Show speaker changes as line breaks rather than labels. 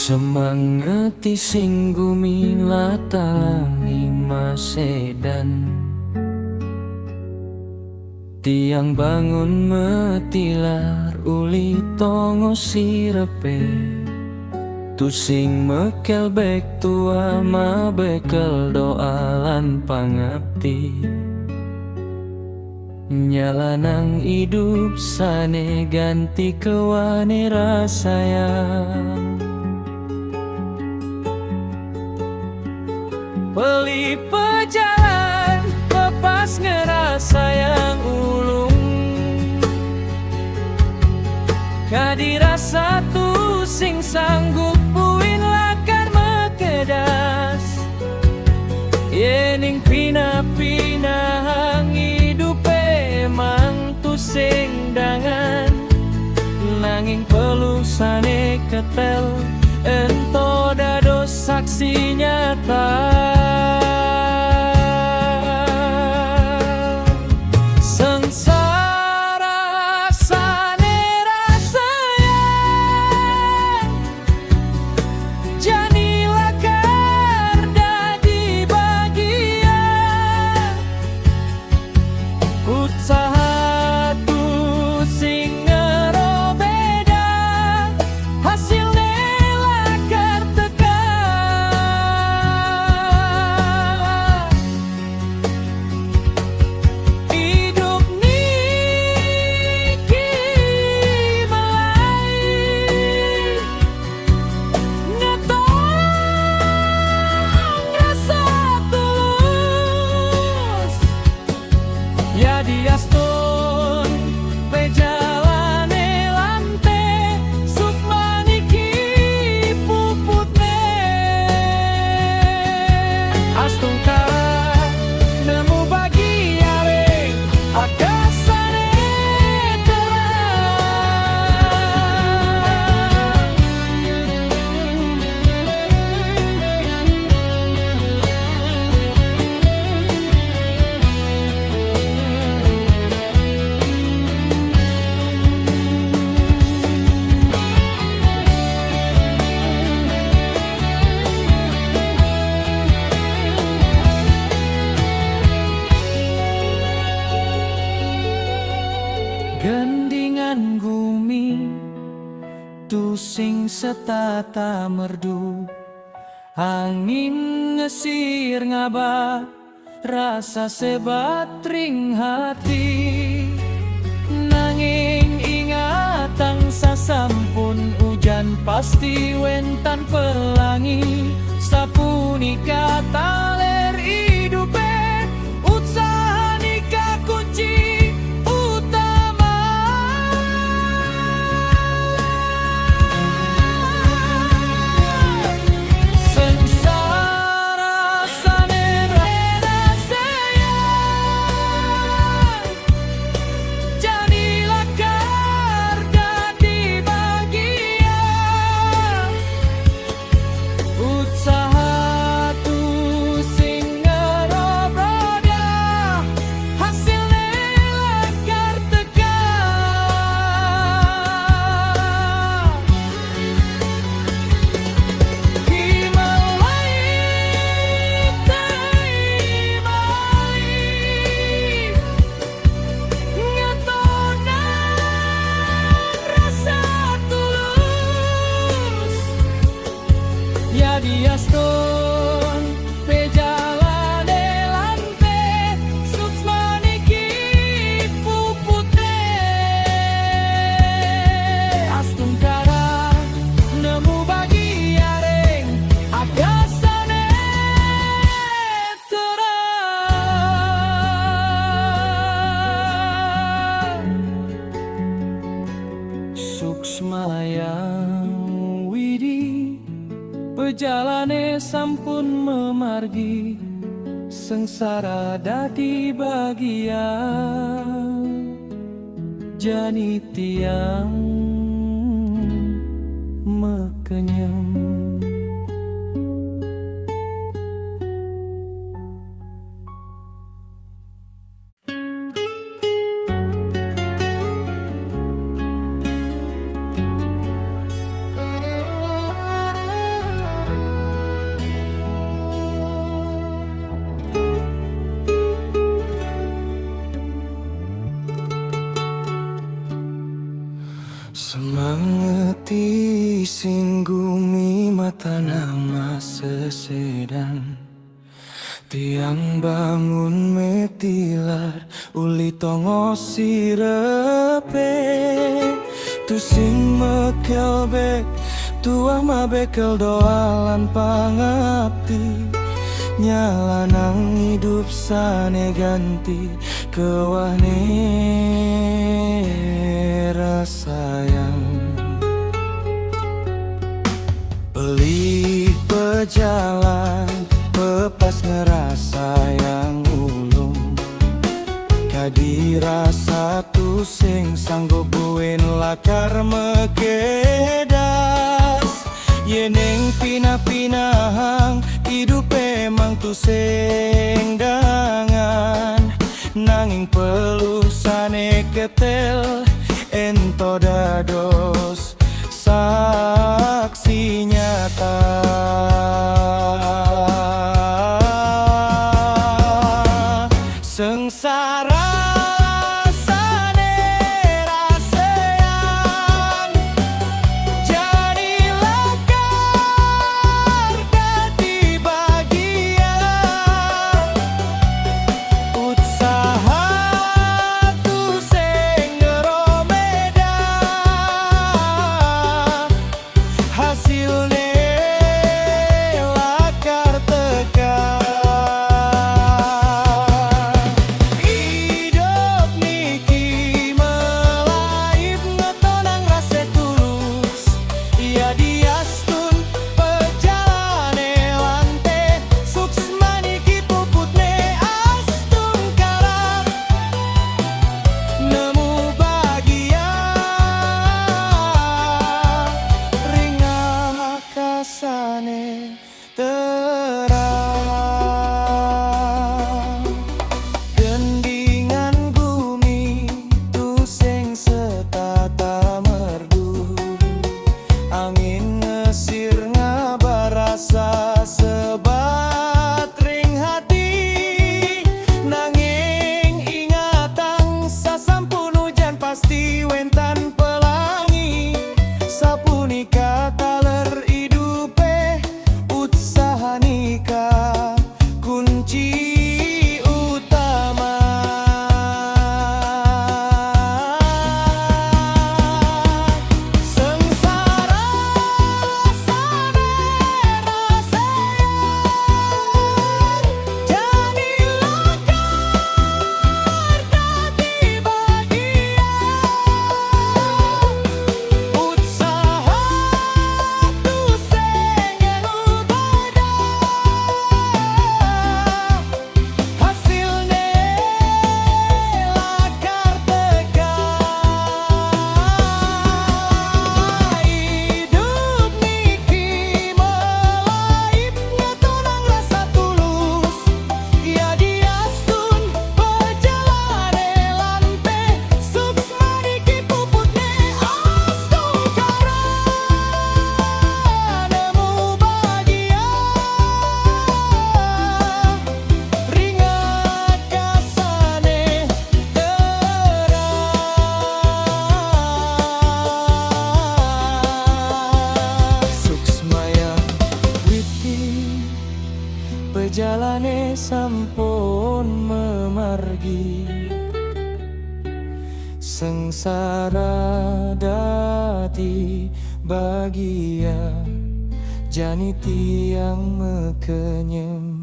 Semangati sing gumilatalangi masedan, tiang bangun metilar uli tongo sirepe. Tusing mekel bek tua ma bekel doalan pangabdi. Nyalanang hidup sane ganti kewane rasayang. Beli pejalan lepas ngerasa yang ulung, kadira satu sing sanggup puin lakar mekedas. Yening pina-pinahang hidup emang tu sing dangan, nanging pelusane ketel ento dados saksi nyata. Sengsara sane rasayang, jani lakar dadi bagian. Usaha tu sing ngerobeda, hasilnya lakar tekan. Hidup niki melai, ngetong rasa tulus. Ya diaston pejalane lante, sukmaniki puputne. Astung kara nemu bagi yaring akasane gendingan gumi tu sing setata merdu. Angin ngesir ngaba rasa sebat ring hati, nanging ingatang sasampun hujan pasti wentan pelangi. Sapunika taler hidupe, usaha nikah kunci utama. Sengsara sane rasayang, jani lakar dadi bagian. Usaha tu sing ngerobroda, hasilnya lakar tekan. Himalai taimai, ngetonan rasa tulus. Ya diaston pejalane lante, suksmaniki puputne. Astung kara nemu bagi yaring akasane terang. Suksmayang widi, pejalane sampun memargi. Sengsara dadi bagian, jani tiang mekenyem. Semangeti singgumi mata nama sesedan tiang bangun metilar uli tongo sirepe tu sing mekel bek tuah ma bekel doalan pangapti nyalanang hidup sane ganti kewahne rasayang pelih pejalan pepas ngerasa yang ulung kadirasa tu sing sanggup buin lakar mekedas yeneng pinah-pinahang hidup emang tu sing dangan nanging pelusane ketel ento dados saksi nyata sengsara sane raseang jadi lakar dadi bahagia usaha tu sing ngeromeda hasilnya lakar tekan terang gendingan gumi tu sing setata merdu angin ngesir ngabarasa sebat ring hati nanging ingatan sasampun hujan pasti wentan pelangi sapunika taler nikah kunci utama sengsara sane rasayang jadi lakar dadi bahagia usaha tu sing perjalane sampun memargi sengsara dadi bahagia jani tiang mekenyem